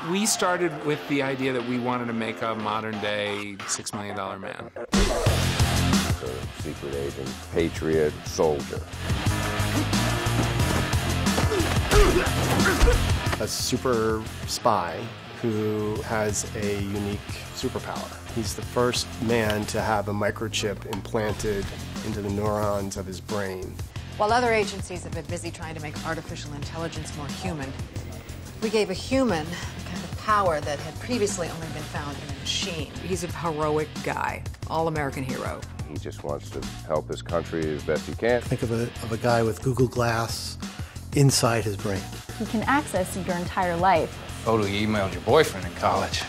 We started with the idea that we wanted to make a modern-day $6 Million Man. The secret agent, Patriot Soldier. A super spy who has a unique superpower. He's the first man to have a microchip implanted into the neurons of his brain. While other agencies have been busy trying to make artificial intelligence more human, we gave a human the kind of power that had previously only been found in a machine. He's a heroic guy, all-American hero. He just wants to help his country as best he can. Think of a guy with Google Glass inside his brain. He can access your entire life. Photo you emailed your boyfriend in college.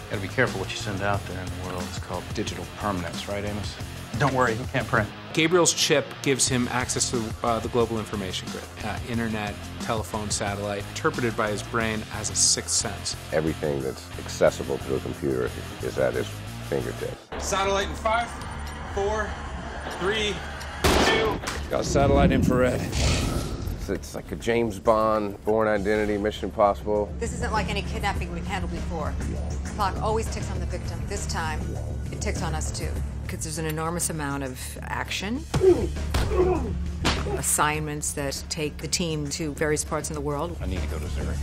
Gotta be careful what you send out there in the world. It's called digital permanence, right, Amos? Don't worry, he can't print. Gabriel's chip gives him access to the global information grid, internet, telephone, satellite, interpreted by his brain as a sixth sense. Everything that's accessible to a computer is at his fingertips. Satellite in 5, 4, 3, 2. Got satellite infrared. It's like a James Bond, Born Identity, Mission Impossible. This isn't like any kidnapping we've handled before. The clock always ticks on the victim. This time, it ticks on us too. Because there's an enormous amount of action, assignments that take the team to various parts of the world. I need to go to Zurich.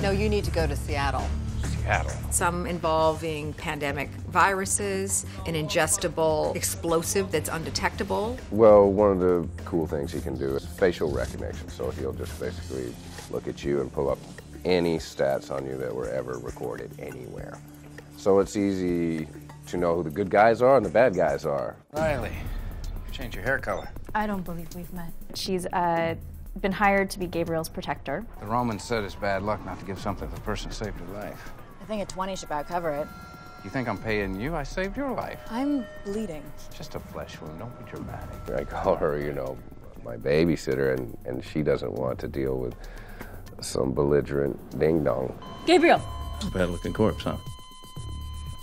No, you need to go to Seattle. Seattle. Some involving pandemic viruses, an ingestible explosive that's undetectable. Well, one of the cool things he can do is facial recognition. So he'll just basically look at you and pull up any stats on you that were ever recorded anywhere. So it's easy to know who the good guys are and the bad guys are. Riley, you changed your hair color. I don't believe we've met. She's been hired to be Gabriel's protector. The Romans said it's bad luck not to give something to the person who saved your life. I think a 20 should about cover it. You think I'm paying you? I saved your life. I'm bleeding. It's just a flesh wound. Don't be dramatic. I call her, my babysitter, and she doesn't want to deal with some belligerent ding-dong. Gabriel! Bad-looking corpse, huh?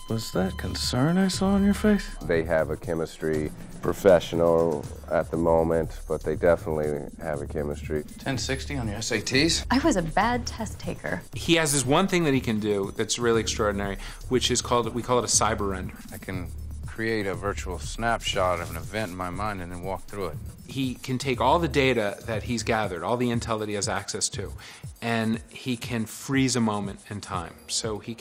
Was that concern I saw on your face? They have a chemistry professional at the moment, but they definitely have a chemistry. 1060 on your SATs? I was a bad test taker. He has this one thing that he can do that's really extraordinary, which is we call it a cyber render. I can create a virtual snapshot of an event in my mind and then walk through it. He can take all the data that he's gathered, all the intel that he has access to, and he can freeze a moment in time. So he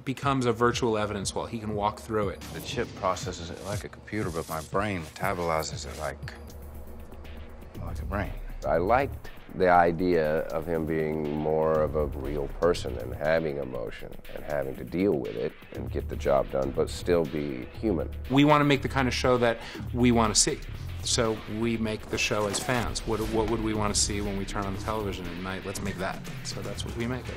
becomes a virtual evidence wall. He can walk through it. The chip processes it like a computer, but my brain metabolizes it like a brain. I liked the idea of him being more of a real person and having emotion and having to deal with it and get the job done, but still be human. We want to make the kind of show that we want to see. So we make the show as fans. What would we want to see when we turn on the television at night? Let's make that. So that's what we make it.